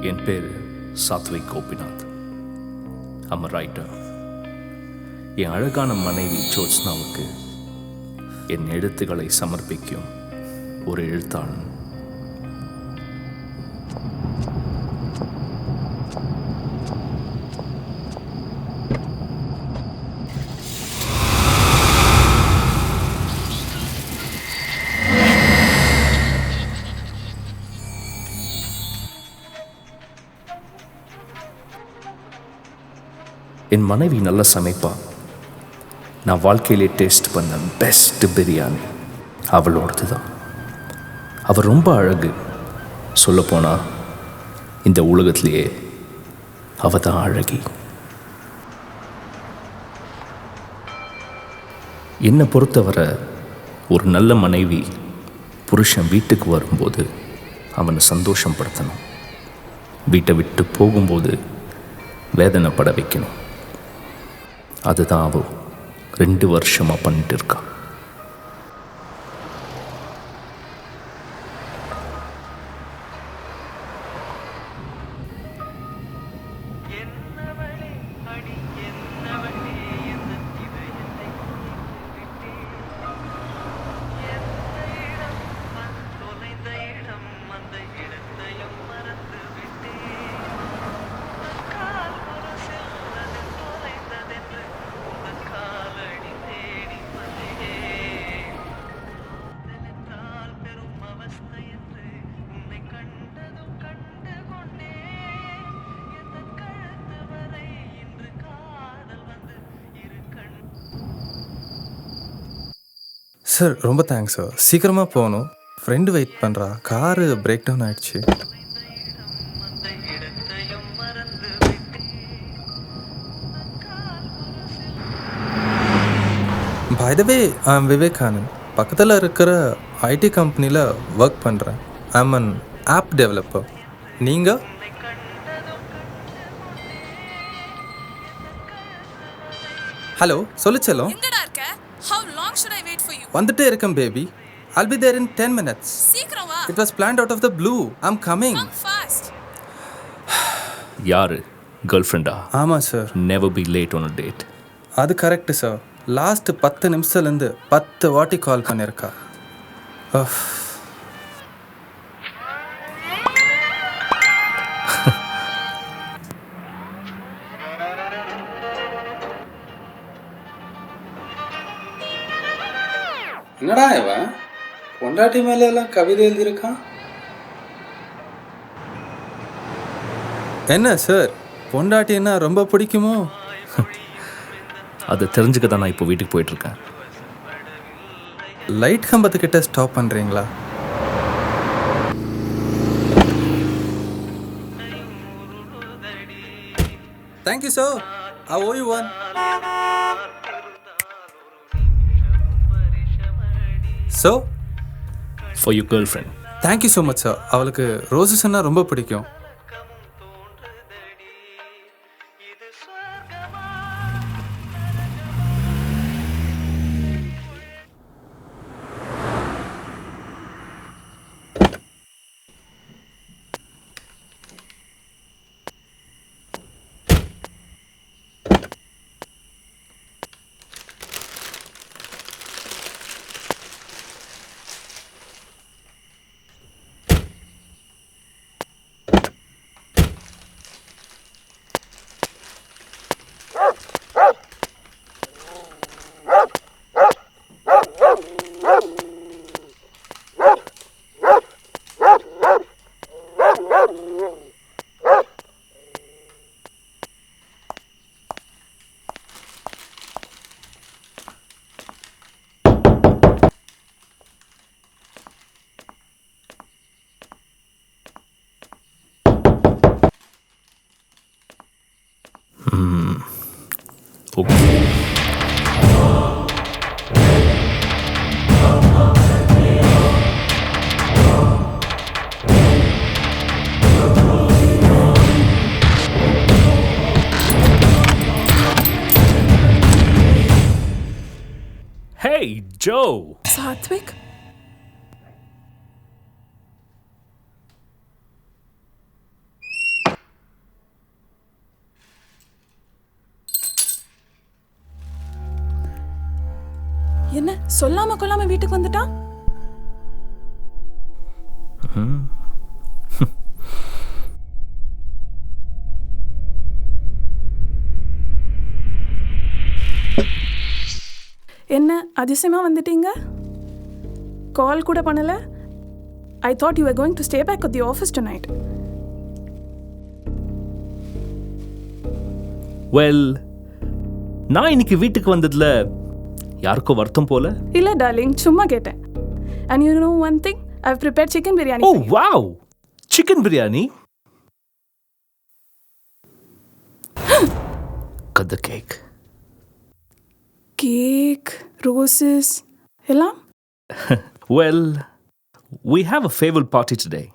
என் பேர் Sathvik Gopinath. I'm writer. என் அழகான மனைவி ஜோத்ஸ்னாவுக்கு என் எழுத்துக்களை சமர்ப்பிக்கும் ஒரு எழுத்தாளன். என் மனைவி நல்லா சமைப்பா. நான் வாழ்க்கையிலே டேஸ்ட் பண்ண பெஸ்ட் பிரியாணி அவளோடது தான். அவள் ரொம்ப அழகு. சொல்லப்போனால் இந்த உலகத்திலேயே அவள் தான் அழகி. என்னை பொறுத்தவரை ஒரு நல்ல மனைவி புருஷன் வீட்டுக்கு வரும்போது அவனை சந்தோஷப்படுத்தணும். வீட்டை விட்டு போகும்போது வேதனைப்பட வைக்கணும். அதுதான் அவள் 2 வருஷமாக பண்ணிட்டு இருக்கா. சார் ரொம்ப தேங்க்ஸ் சார். சீக்கிரமாக போகணும். ஃப்ரெண்டு வெயிட் பண்ணுறா. காரு பிரேக் டவுன் ஆகிடுச்சு. By the way I am Vivekanand. பக்கத்தில் இருக்கிற ஐடி கம்பெனியில் ஒர்க் பண்ணுறேன். I am an app developer. நீங்கள்? ஹலோ சொல்லுச்செல்லும். வந்துட்டே இருக்கேன் baby. I'll be there in 10 minutes. சீக்கிரம் வா. It was planned out of the blue. I'm coming. Come fast. யாரு? கேர்ள் ஃப்ரெண்டா? ஆமாம் sir. Never be late on a date. அது கரெக்டு சார். லாஸ்ட் 10 நிமிஷத்துலேருந்து 10 வாட்டி கால் பண்ணியிருக்கா. என்னடா இவன் பொண்டாட்டி மேல எல்லாம் கவிதை எழுதியிருக்கான்? என்ன சார், பொண்டாட்டின்னா ரொம்ப பிடிக்குமோ? அதை தெரிஞ்சுக்க தான் நான் இப்போ வீட்டுக்கு போயிட்டுருக்கேன். லைட் கம்பத்துக்கிட்ட ஸ்டாப் பண்ணுறீங்களா? Thank you sir. I owe you one. So? For your girlfriend. Thank you so much sir. அவளுக்கு ரோசஸ்ன்னா ரொம்ப பிடிக்கும். Okay. Hey, Joe. Satvik? என்ன சொல்லாம கொள்ளாம வீட்டுக்கு வந்துட்டான்? என்ன அதிசயமா வந்துட்டீங்க? கால் கூட பண்ணல. I thought you were going to stay back at the office tonight. Well, நான் இன்னைக்கு வீட்டுக்கு வந்ததுல யாருக்கோ வருத்தம் போல. இல்ல டார்லிங், சும்மா கேட்டேன். And you know one thing? I've prepared chicken biryani. Oh wow, chicken biryani. Cut the cake. Cake, roses, எல்லாம்? Well, we have a farewell party today.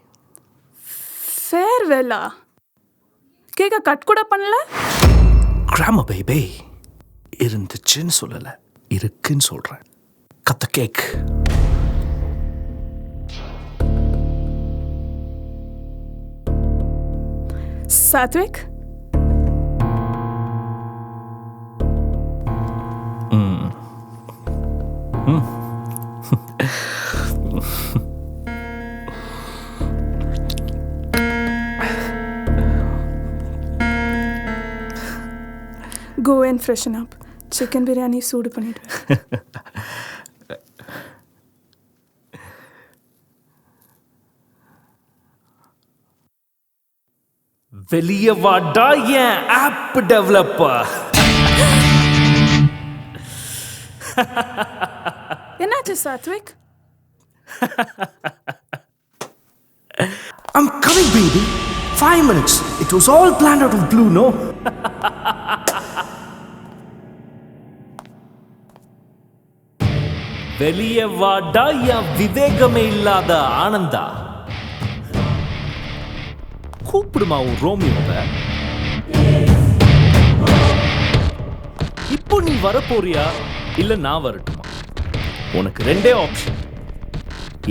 Farewell-ஆ? கேக்க கட் கூட பண்ணல? Grandma baby, இருந்துச்சுன்னு சொல்லல, இருக்குன்னு சொல்றேன். Cut the cake. Satvik? Go and freshen up. Chicken biryani சூடு பண்ணிடுவேன். வெளிய வாடா என் ஆப் டெவலப்பர். என்னாச்சு Satwik? I'm coming baby. 5 minutes. It was all planned out of blue, no? வெளிய வாடா என் விவேகமே இல்லாத ஆனந்தா. கூப்பிடுமா உன் ரோமியோவை. இப்போ நீ வரப்போறியா இல்ல நான் வரட்டுமா? உனக்கு ரெண்டே ஆப்ஷன்,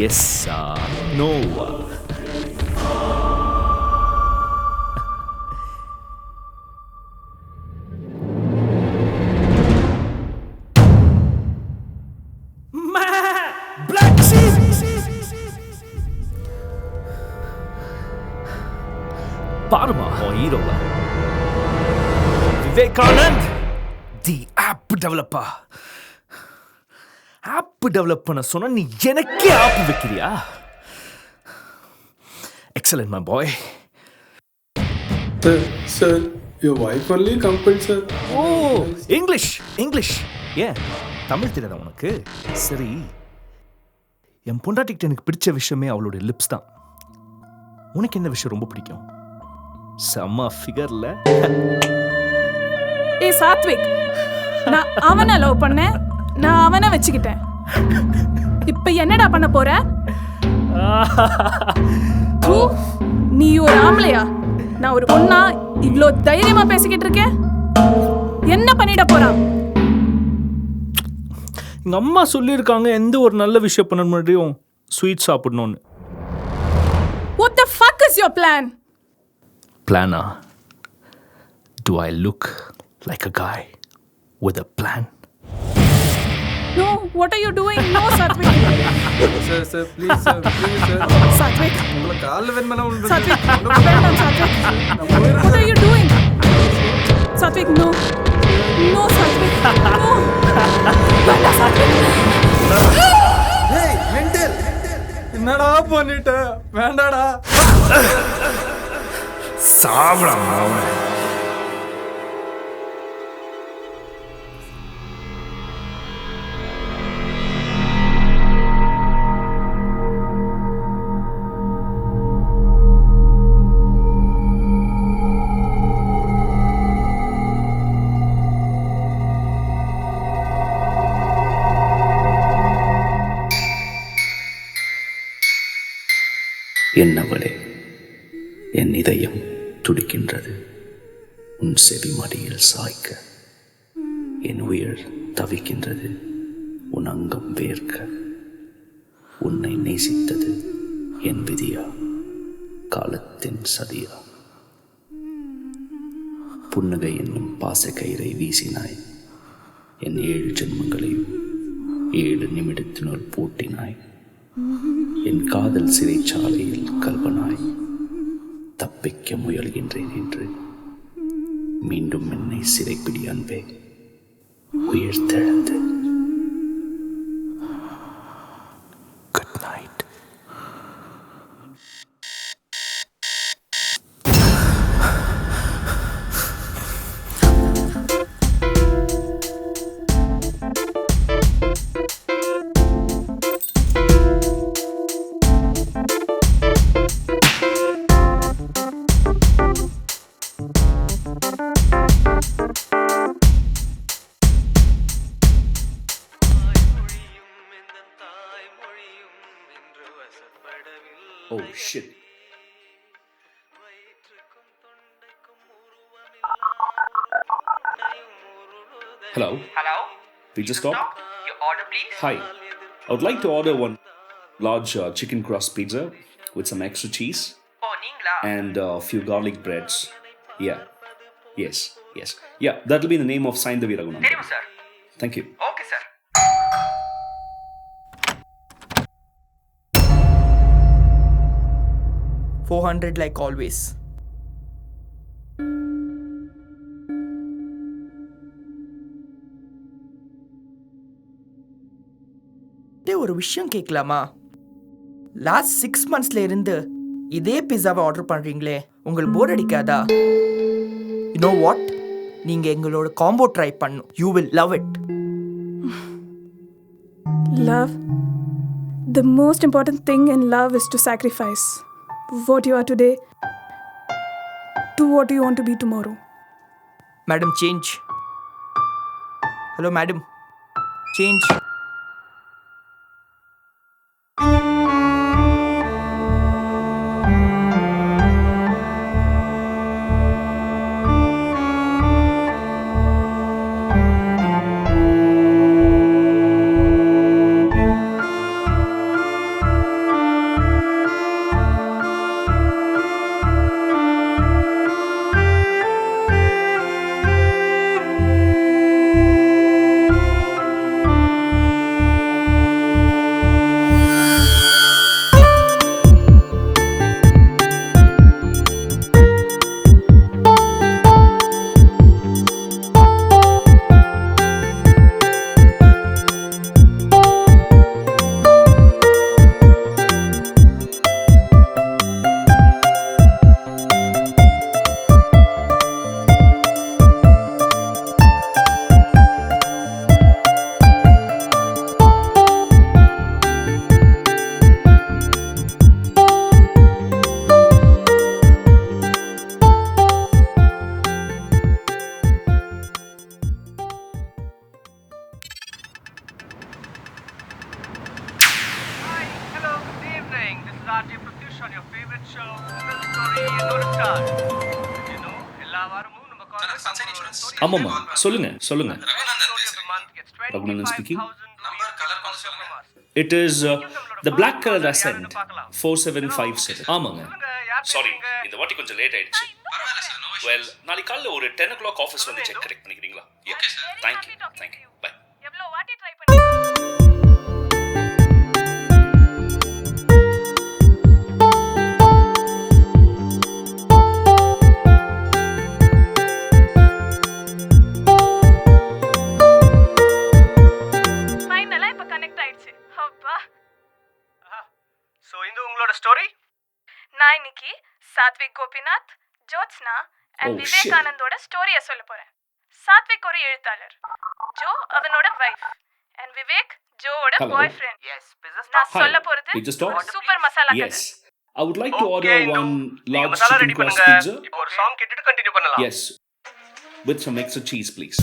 எஸ்ஸா நோவா. பாருமா உன் ஹீரோவ, Vivekanand the app developer. App develop பண்ண சொன்னா நீ எனக்கே ஆப் வைக்கிறியா? Excellent my boy. Sir, your wife only compelled, sir. ஓ, இங்கிலீஷ் இங்கிலீஷ். ஏன் தமிழ் தெரியாதா உனக்கு? சரி, என் பொண்டாட்டிக்கிட்ட எனக்கு பிடிச்ச விஷயமே அவளுடைய லிப்ஸ் தான். உனக்கு என்ன விஷயம் ரொம்ப பிடிக்கும்? செம்ம ஃபிகர்ல. ஏய் சாத்விக், நான் அவனை லவ் பண்ணேன், நான் அவனை வச்சுக்கிட்டேன். இப்ப என்னடா பண்ண போற? நீ ஒரு ஆம்பளையா? நான் ஒரு பொண்ணா இவ்ளோ தைரியமா பேசிக்கிட்டு இருக்கேன்? என்ன பண்ணிட போறான்? எங்க அம்மா சொல்லியிருக்காங்க எந்த ஒரு நல்ல விஷயம் பண்ண முன்னாடியும் ஸ்வீட் சாப்பிடணும்னு. What the fuck is your plan? Planner? Do I look like a guy with a plan? No, what are you doing? No, Satvik. Sir, please, sir. Satvik. உங்களை காலில் வேணுமெல்லாம் ஒன்று. Satvik, வேண்டாம் Satvik. What are you doing? Satvik, no. No, Satvik. No. வேண்டாம் Satvik. ஏய், mental. என்னடா பண்ணிட்ட? வேண்டாடா. சாவலாம் அவனை. என்னவளே, என் இதயம் துடிக்கின்றது உன் செவி மடியில் சாய்க்க. என் உயிர் தவிக்கின்றது உன் அங்கம் வேர்க்க. உன்னை நேசித்தது என் விதியா, காலத்தின் சதியா? புன்னகை என்னும் பாச கயிறை வீசினாய். என் 7 ஜென்மங்களையும் 7 நிமிடத்தினுள் பூட்டினாய். என் காதல் சிறைச்சாலையில் கல்வனாய். தப்பிக்க முயல்கின்றேன் என்று மீண்டும் என்னை சிறைப்பிடி அன்பே. உயிர்த்தெழுந்து. Good night. Oh shit. Hello? Hello? Pizza stop? Your order, please? Hi. I would like to order one large chicken crust pizza with some extra cheese Oh, நீங்களா? and a few garlic breads. Yeah. Yes. Yeah, that will be in the name of Saindavi Raghunandan. தெரியும் sir. Thank you. Okay sir. $400 like always. ஒரு விஷயம் கேட்கலாமா? Last 6 monthsல இருந்து இதே பிஸாவை order பண்றீங்களே, உங்களுக்கு போர் அடிக்காதா? You know what, நீங்க எங்களோட காம்போ ட்ரை பண்ணும். You will love it. Love. The most important thing in love is to sacrifice what you are today to what you want to be tomorrow. Madam change. Hello madam, change. RJ Pratyush on your favorite show, Single Story, you know the star. You know, எல்லா வாரமும் நம்ம college ஆமாம்மா, சொல்லுங்க Raghunandan Raghunan speaking. Number colour கொஞ்சம் சொல்லுங்க. It is the black color Ascent 4757. ஆமாங்க. Sorry, இந்த வாட்டி கொஞ்சம் லேட் ஆயிடுச்சு. பரவாயில்லை சார், நோ இஷ்யூ. வெல், நாளைக்கு காலைல ஒரு 10 o'clock ஆஃபீஸ் வந்து செக் கரெக்ட் பண்ணிக்கிறீங்களா? Okay sir. Thank you. Bye. எவ்வளோ வாட்டி ட்ரை பண்ணி ஃபைனலா இப்ப கனெக்ட் ஆயிடுச்சு. அப்பா. சோ இந்த உங்களோட ஸ்டோரி? நான் இன்னைக்கு சாத்விக் கோபிநாத், ஜோத்ஸ்னா அண்ட் Oh, விவேகானந்தோட ஸ்டோரிய சொல்ல போறேன். சாத்விக் ஒரு எழுத்தாளர், ஜோ அவனோட வைஃப், அண்ட் விவேக் ஜோவோட Hello. Boyfriend. Yes, business நான் Hi. சொல்ல போறது Pizza stop? சூப்பர் மசாலா கதை. Yes. I would like to order one நீங்க large masala chicken ready crust பண்ணுங்க. pizza. இப்போ ஒரு சாங் கேட்டுட்டு கண்டினியூ பண்ணலாம். Yes. With some extra cheese, please.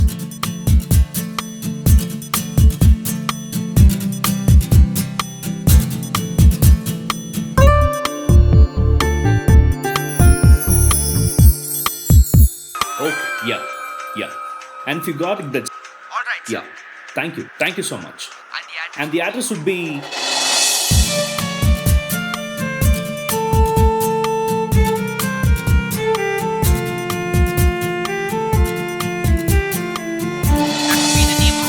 Okay, yeah. And if you got it, that's... All right. Yeah. Thank you so much. And And the address? the address would be...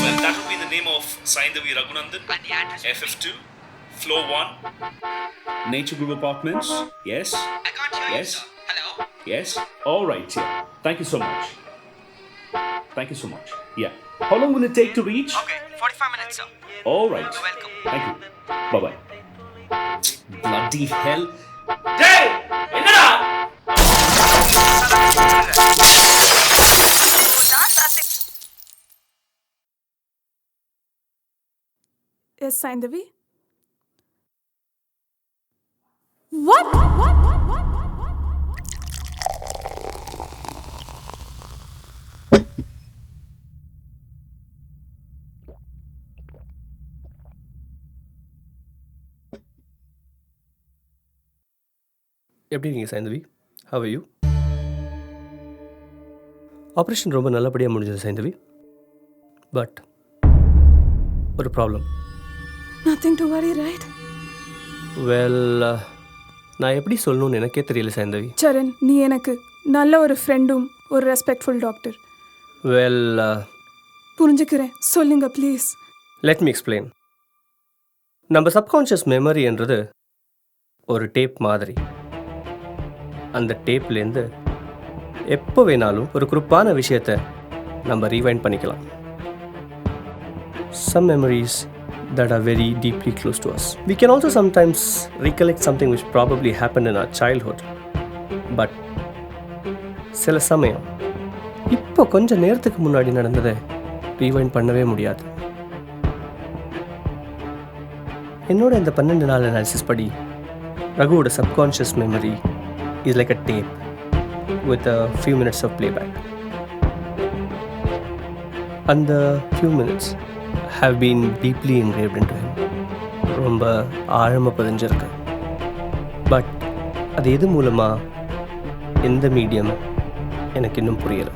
Well, that would be the name of Saindavi Raghunandan, FF2, Floor 1, Nature Group Apartments. Yes? I can't hear Yes? Hello? Yes? All right, yeah. Thank you so much. Thank you so much. Yeah. How long will it take to reach? Okay, 45 minutes, sir. All right. You're welcome. Thank you. Bye-bye. Bloody hell. Dave! என்னடா? Yes, Saindavi? What? எப்படி இருக்கீங்க Saindhavi? How are you? Operation ரொம்ப நல்லபடியாக முடிஞ்சது Saindhavi. But ஒரு problem. Nothing to worry, right? Well, நான் எப்படி சொல்லணும்னு எனக்கே தெரியல சைந்தவி. சரண், நீ எனக்கு நல்ல ஒரு ஃப்ரெண்டும் ஒரு ரெஸ்பெக்ட்ஃபுல் டாக்டர். வெல், புரிஞ்சுக்கிறேன், சொல்லுங்க ப்ளீஸ். Let me explain. நம்ம சப்கான்ஷியஸ் மெமரின்றது ஒரு டேப் மாதிரி. அந்த டேப்லேருந்து எப்போ வேணாலும் ஒரு குறிப்பான விஷயத்தை நம்ம ரீவைண்ட் பண்ணிக்கலாம். Some memories that are very deeply close to us. We can also sometimes recollect something which probably happened in our childhood. But சில சமயம் இப்போ கொஞ்சம் நேரத்துக்கு முன்னாடி நடந்ததை ரீவைண்ட் பண்ணவே முடியாது. என்னோட இந்த 12 நாள் அனாலிசிஸ் படி ரகுவோட subconscious memory is like a tape with a few minutes of playback. And the few minutes have been deeply engraved into him. ரொம்ப ஆழமாக பதிஞ்சிருக்கு. பட் அது எது மூலமாக, எந்த மீடியம், எனக்கு இன்னும் புரியலை.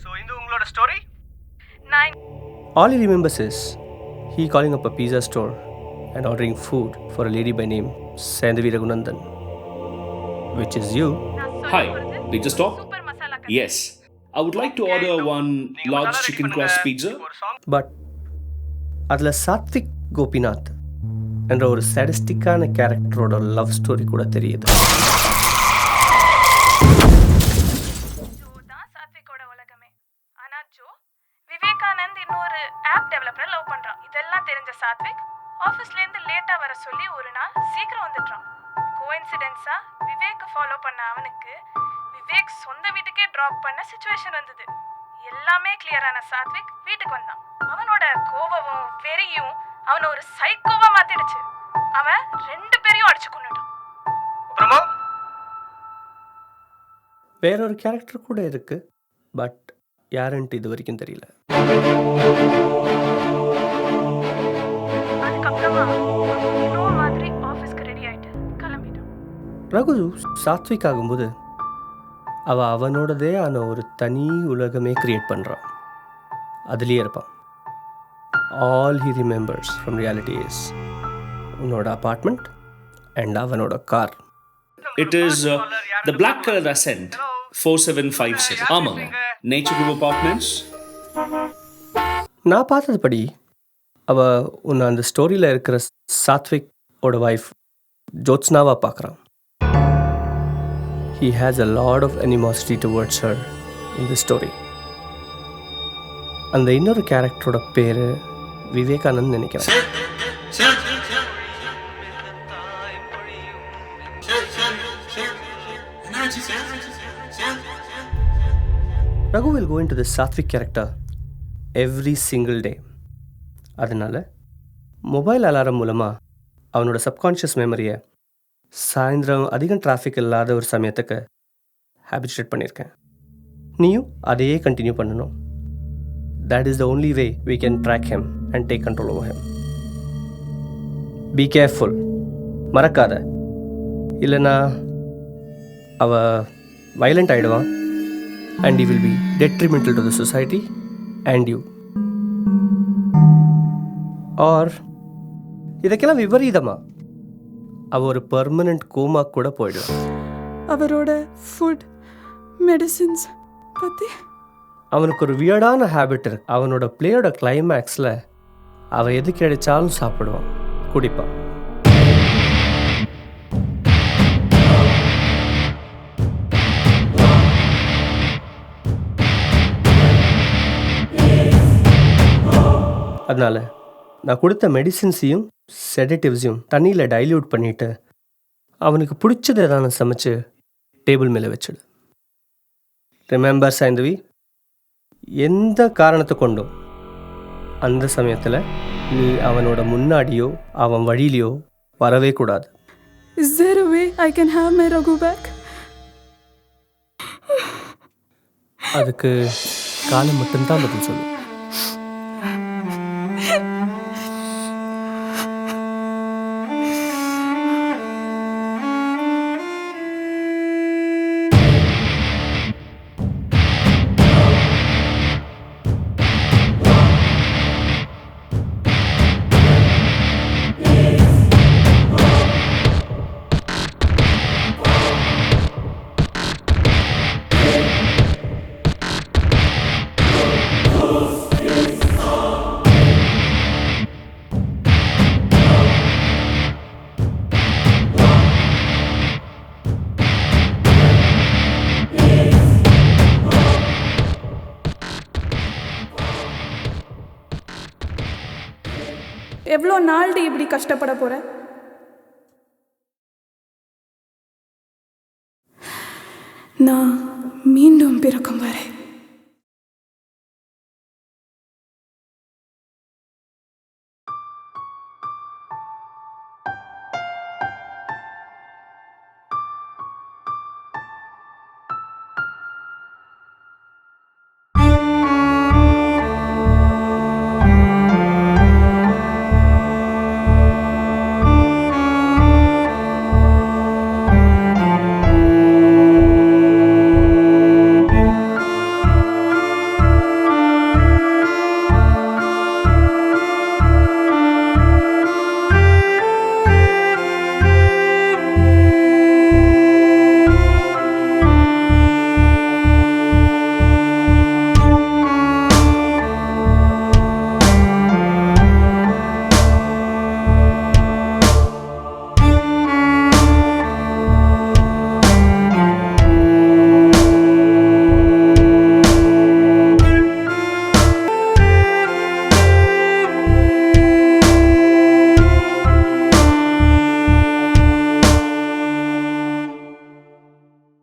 ஸோ இது உங்களோட story? All he remembers is he calling up a pizza store and ordering food for a lady by name Saindavi Raghunandan, which is you. Hi, pizza stop? Yes. I would like to order one large chicken crust pizza. But அதில் சாத்விக் கோபிநாத் என்ற ஒரு சாடிஸ்டிக்கான கேரக்டரோட love story கூட தெரியுது. தான் சாத்விகோட உலகமே. ஆனா Joe Vivekanand இன்னொரு ஆப் டெவலப்பரை லவ் பண்றான். இதெல்லாம் தெரிஞ்ச சாத்விக் ஆஃபீஸ்ல இருந்து லேட்டா வர சொல்லி ஒரு நாள் சீக்கிரம் வந்துட்டான். கோஇன்சிடென்ஸா விவேக் ஃபாலோ பண்ண அவனுக்கு விவேக் சொந்த வீட்டுக்கே டிராப் பண்ண சிச்சுவேஷன் வந்தது. எல்லாமே கிளியரான சாத்விக் வீட்டுக்கு வந்தான். அவனோட கோபமும் வெறியும் அவனை ஒரு சைக்கோவா மாத்திடுச்சு. அவன் 2 பேரையும் அடிச்சு கொன்னுட்டான். அப்புறமா வேறொரு கேரக்டர் கூட இருக்கு, பட் யாருன்ட்டு இது வரைக்கும் தெரியல. அதுக்கப்புறமா நோ மாதிரி ஆஃபீஸ்க்கு ரெடி ஆயிட்டு கிளம்பிட்டான். ரகு சாத்விக் ஆகும்போது அவனோடதே ஆன ஒரு தனி உலகமே கிரியேட் பண்ணுறான். அதுலேயே இருப்பான். All he remembers from reality is உன்னோட அப்பார்ட்மெண்ட் அண்ட் அவனோட car. It is the black color Ascent 4757. ஆமாங்க, Nature Group Apartments. நான் பார்த்ததுபடி உன்னை அந்த ஸ்டோரியில் இருக்கிற சாத்விக் ஓட வைஃப் ஜோத்ஸ்னாவா பார்க்குறான். He has a lot of animosity towards her in the story. அந்த இன்னொரு கேரக்டரோட பேர் விவேகானந்த் நினைக்கிறேன். Raghu will go into the Satvik character every single day. அதனால் மொபைல் அலாரம் மூலமாக அவனோட சப்கான்ஷியஸ் மெமரியை சாயந்தரம் அதிகம் டிராஃபிக் இல்லாத ஒரு சமயத்துக்கு ஹேபிச்சுவேட் பண்ணியிருக்கேன். நீயும் அதையே கண்டினியூ பண்ணணும். That is the only way we can track him and take control over him. Be careful. மறக்காத, இல்லைனா violent ஆகிடுவான் and he will be detrimental to the society and you. ஆர் இதுக்கெல்லாம் விபரீதமா ஒரு பெர்மனன்ட் கோமா கூட போயிடுவான். அவரோட ஃபுட் மெடிசின்ஸ் பற்றி அவனுக்கு ஒரு வியர்டான ஹேபிட் இருக்கு. அவனோட பிளேயோட கிளைமேக்ஸில் அவள் எது கிடைச்சாலும் சாப்பிடுவான், குடிப்பான். அதனால் நான் கொடுத்த மெடிசின்ஸையும் செடேட்டிவ்ஸையும் தண்ணியில் டைல்யூட் பண்ணிவிட்டு அவனுக்கு பிடிச்சதை எதாவது சமைச்சு டேபிள் மேலே வச்சுடு. ரிமெம்பர் சைந்தவி, எந்த காரணத்தை கொண்டும் அந்த சமயத்தில் நீ அவனோட முன்னாடியோ அவன் வழியிலையோ வரவே கூடாது. Is there a way I can have my Raghu back? அதுக்கு காலம் மட்டும்தான் பதில் சொல்லு. எவ்வளோ நாள்டி இப்படி கஷ்டப்பட போற? நான் மீண்டும் பிறக்கும் வரை